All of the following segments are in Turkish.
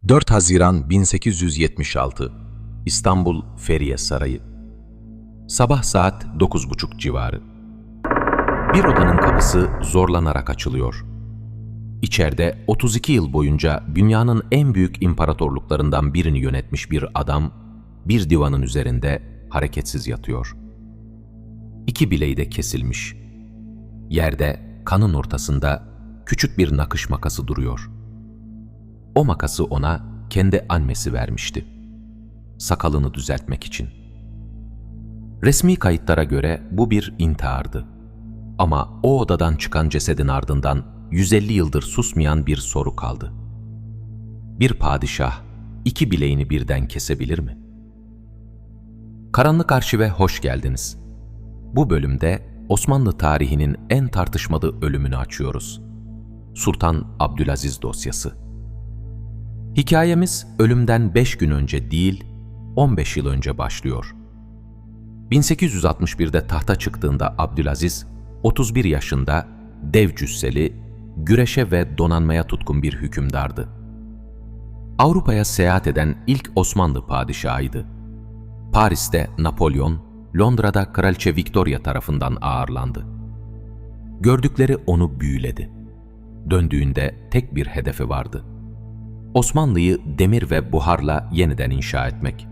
4 Haziran 1876 İstanbul Feriye Sarayı. Sabah saat 9.30 civarı. Bir odanın kapısı zorlanarak açılıyor. İçeride 32 yıl boyunca dünyanın en büyük imparatorluklarından birini yönetmiş bir adam, bir divanın üzerinde hareketsiz yatıyor. İki bileği de kesilmiş. Yerde, kanın ortasında küçük bir nakış makası duruyor. O makası ona kendi annesi vermişti. Sakalını düzeltmek için. Resmi kayıtlara göre bu bir intihardı. Ama o odadan çıkan cesedin ardından 150 yıldır susmayan bir soru kaldı. Bir padişah iki bileğini birden kesebilir mi? Karanlık Arşiv'e hoş geldiniz. Bu bölümde Osmanlı tarihinin en tartışmalı ölümünü açıyoruz. Sultan Abdülaziz dosyası. Hikayemiz ölümden 5 gün önce değil, 15 yıl önce başlıyor. 1861'de tahta çıktığında Abdülaziz, 31 yaşında, dev cüsseli, güreşe ve donanmaya tutkun bir hükümdardı. Avrupa'ya seyahat eden ilk Osmanlı padişahıydı. Paris'te Napolyon, Londra'da Kraliçe Victoria tarafından ağırlandı. Gördükleri onu büyüledi. Döndüğünde tek bir hedefi vardı. Osmanlı'yı demir ve buharla yeniden inşa etmek.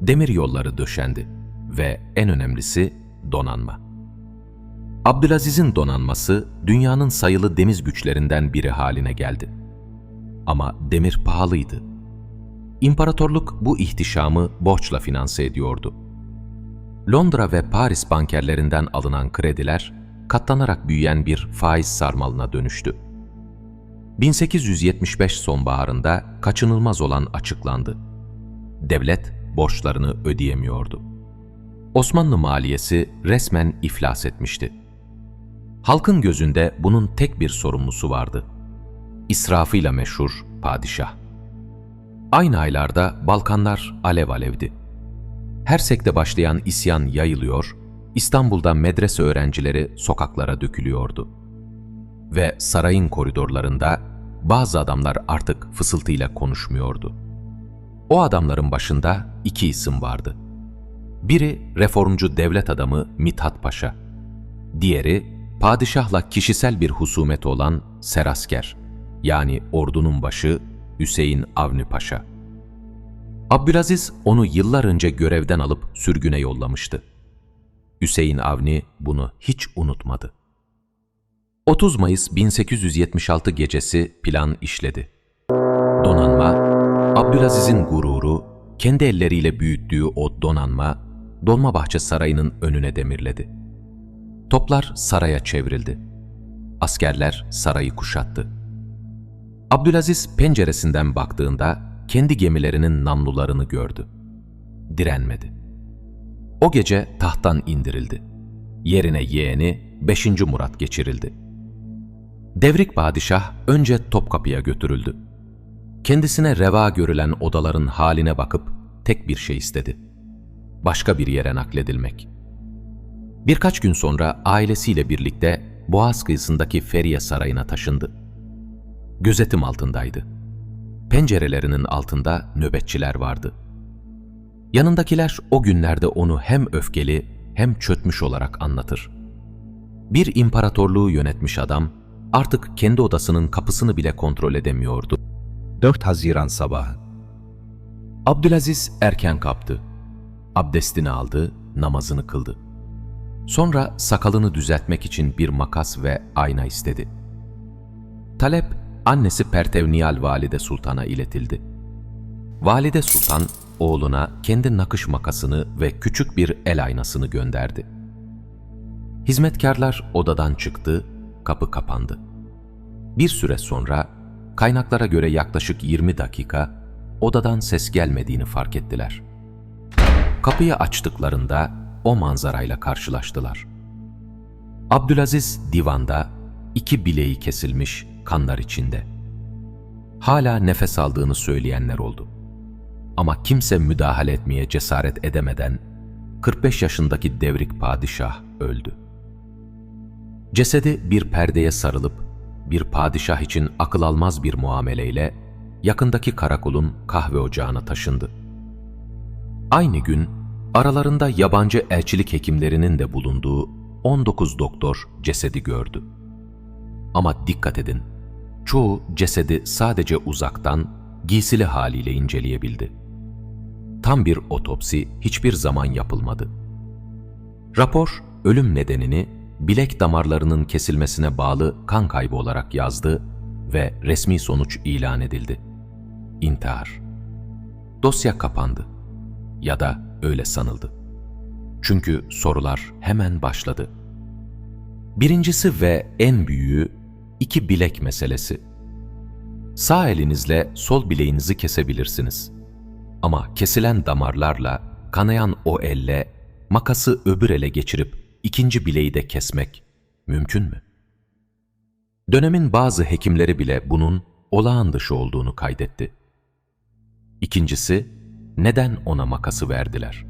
Demir yolları döşendi ve en önemlisi donanma. Abdülaziz'in donanması dünyanın sayılı deniz güçlerinden biri haline geldi. Ama demir pahalıydı. İmparatorluk bu ihtişamı borçla finanse ediyordu. Londra ve Paris bankerlerinden alınan krediler katlanarak büyüyen bir faiz sarmalına dönüştü. 1875 sonbaharında kaçınılmaz olan açıklandı. Devlet borçlarını ödeyemiyordu. Osmanlı maliyesi resmen iflas etmişti. Halkın gözünde bunun tek bir sorumlusu vardı. İsrafıyla meşhur padişah. Aynı aylarda Balkanlar alev alevdi. Hersek'te başlayan isyan yayılıyor, İstanbul'da medrese öğrencileri sokaklara dökülüyordu. Ve sarayın koridorlarında bazı adamlar artık fısıltıyla konuşmuyordu. O adamların başında iki isim vardı. Biri reformcu devlet adamı Mithat Paşa, diğeri padişahla kişisel bir husumeti olan Serasker, yani ordunun başı Hüseyin Avni Paşa. Abdülaziz onu yıllar önce görevden alıp sürgüne yollamıştı. Hüseyin Avni bunu hiç unutmadı. 30 Mayıs 1876 gecesi plan işledi. Donanma, Abdülaziz'in gururu, kendi elleriyle büyüttüğü o donanma, Dolmabahçe Sarayı'nın önüne demirledi. Toplar saraya çevrildi. Askerler sarayı kuşattı. Abdülaziz penceresinden baktığında kendi gemilerinin namlularını gördü. Direnmedi. O gece tahttan indirildi. Yerine yeğeni 5. Murat geçirildi. Devrik padişah önce Topkapı'ya götürüldü. Kendisine reva görülen odaların haline bakıp tek bir şey istedi. Başka bir yere nakledilmek. Birkaç gün sonra ailesiyle birlikte Boğaz kıyısındaki Feriye Sarayı'na taşındı. Gözetim altındaydı. Pencerelerinin altında nöbetçiler vardı. Yanındakiler o günlerde onu hem öfkeli hem çötmüş olarak anlatır. Bir imparatorluğu yönetmiş adam artık kendi odasının kapısını bile kontrol edemiyordu. 4 Haziran sabahı. Abdülaziz erken kalktı. Abdestini aldı, namazını kıldı. Sonra sakalını düzeltmek için bir makas ve ayna istedi. Talep, annesi Pertevniyal Valide Sultan'a iletildi. Valide Sultan, oğluna kendi nakış makasını ve küçük bir el aynasını gönderdi. Hizmetkarlar odadan çıktı, kapı kapandı. Bir süre sonra, kaynaklara göre yaklaşık 20 dakika, odadan ses gelmediğini fark ettiler. Kapıyı açtıklarında o manzarayla karşılaştılar. Abdülaziz divanda, iki bileği kesilmiş, kanlar içinde. Hala nefes aldığını söyleyenler oldu. Ama kimse müdahale etmeye cesaret edemeden 45 yaşındaki devrik padişah öldü. Cesedi bir perdeye sarılıp bir padişah için akıl almaz bir muameleyle yakındaki karakolun kahve ocağına taşındı. Aynı gün aralarında yabancı elçilik hekimlerinin de bulunduğu 19 doktor cesedi gördü. Ama dikkat edin, çoğu cesedi sadece uzaktan, giysili haliyle inceleyebildi. Tam bir otopsi hiçbir zaman yapılmadı. Rapor, ölüm nedenini bilek damarlarının kesilmesine bağlı kan kaybı olarak yazdı ve resmi sonuç ilan edildi. İntihar. Dosya kapandı. Ya da öyle sanıldı. Çünkü sorular hemen başladı. Birincisi ve en büyüğü, iki bilek meselesi. Sağ elinizle sol bileğinizi kesebilirsiniz. Ama kesilen damarlarla, kanayan o elle, makası öbür ele geçirip ikinci bileği de kesmek mümkün mü? Dönemin bazı hekimleri bile bunun olağan dışı olduğunu kaydetti. İkincisi, neden ona makası verdiler?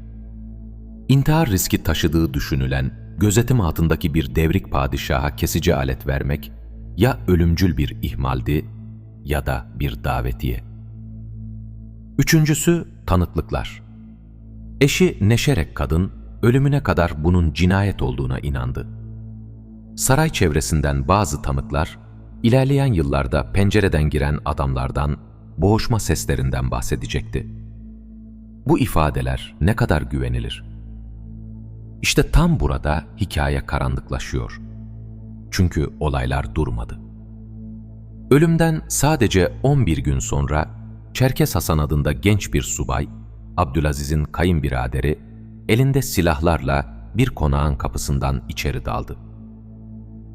İntihar riski taşıdığı düşünülen, gözetim altındaki bir devrik padişaha kesici alet vermek, ya ölümcül bir ihmaldi ya da bir davetiye. Üçüncüsü, tanıklıklar. Eşi Neşerek kadın, ölümüne kadar bunun cinayet olduğuna inandı. Saray çevresinden bazı tanıklar, ilerleyen yıllarda pencereden giren adamlardan, boğuşma seslerinden bahsedecekti. Bu ifadeler ne kadar güvenilir? İşte tam burada hikaye karanlıklaşıyor. Çünkü olaylar durmadı. Ölümden sadece 11 gün sonra Çerkes Hasan adında genç bir subay, Abdülaziz'in kayınbiraderi, elinde silahlarla bir konağın kapısından içeri daldı.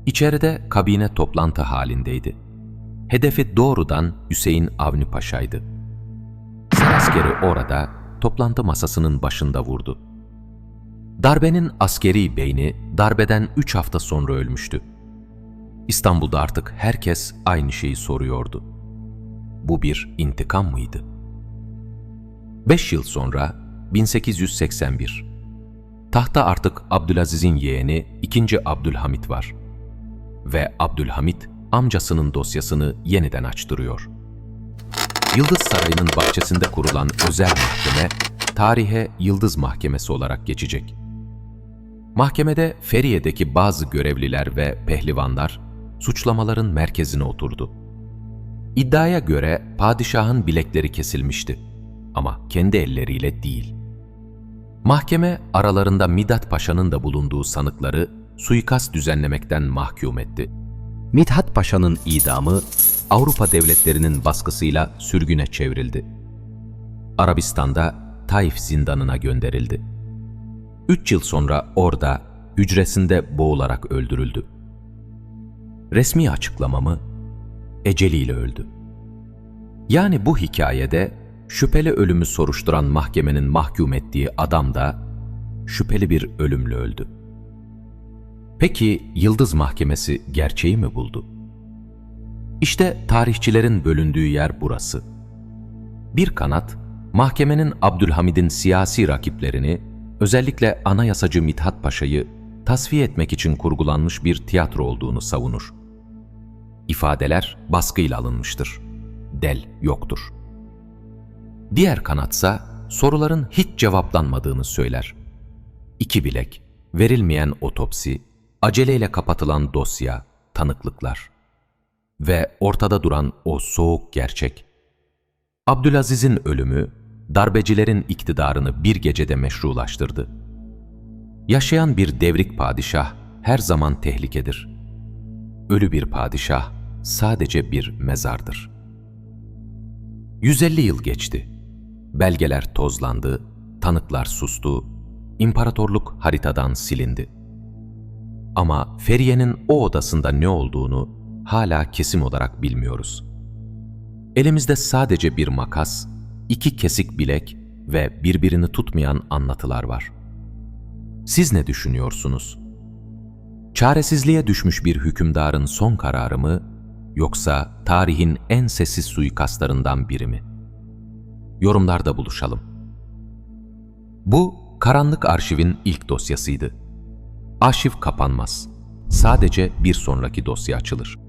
İçeride kabine toplantı halindeydi. Hedefi doğrudan Hüseyin Avni Paşa'ydı. Askeri orada toplantı masasının başında vurdu. Darbenin askeri beyni darbeden 3 hafta sonra ölmüştü. İstanbul'da artık herkes aynı şeyi soruyordu. Bu bir intikam mıydı? 5 yıl sonra 1881. Tahta artık Abdülaziz'in yeğeni 2. Abdülhamit var. Ve Abdülhamit amcasının dosyasını yeniden açtırıyor. Yıldız Sarayı'nın bahçesinde kurulan özel mahkeme, tarihe Yıldız Mahkemesi olarak geçecek. Mahkemede Feriye'deki bazı görevliler ve pehlivanlar suçlamaların merkezine oturdu. İddiaya göre padişahın bilekleri kesilmişti ama kendi elleriyle değil. Mahkeme aralarında Mithat Paşa'nın da bulunduğu sanıkları suikast düzenlemekten mahkum etti. Mithat Paşa'nın idamı Avrupa devletlerinin baskısıyla sürgüne çevrildi. Arabistan'da Taif zindanına gönderildi. 3 yıl sonra orada hücresinde boğularak öldürüldü. Resmi açıklamamı, eceliyle öldü. Yani bu hikayede şüpheli ölümü soruşturan mahkemenin mahkum ettiği adam da şüpheli bir ölümle öldü. Peki Yıldız Mahkemesi gerçeği mi buldu? İşte tarihçilerin bölündüğü yer burası. Bir kanat, mahkemenin Abdülhamid'in siyasi rakiplerini, özellikle anayasacı Mithat Paşa'yı tasfiye etmek için kurgulanmış bir tiyatro olduğunu savunur. İfadeler baskıyla alınmıştır. Del yoktur. Diğer kanatsa soruların hiç cevaplanmadığını söyler. İki bilek, verilmeyen otopsi, aceleyle kapatılan dosya, tanıklıklar ve ortada duran o soğuk gerçek. Abdülaziz'in ölümü, darbecilerin iktidarını bir gecede meşrulaştırdı. Yaşayan bir devrik padişah her zaman tehlikedir. Ölü bir padişah sadece bir mezardır. 150 yıl geçti. Belgeler tozlandı, tanıklar sustu, imparatorluk haritadan silindi. Ama Feriye'nin o odasında ne olduğunu hala kesin olarak bilmiyoruz. Elimizde sadece bir makas, 2 kesik bilek ve birbirini tutmayan anlatılar var. Siz ne düşünüyorsunuz? Çaresizliğe düşmüş bir hükümdarın son kararı mı, yoksa tarihin en sessiz suikastlarından biri mi? Yorumlarda buluşalım. Bu, Karanlık Arşiv'in ilk dosyasıydı. Arşiv kapanmaz. Sadece bir sonraki dosya açılır.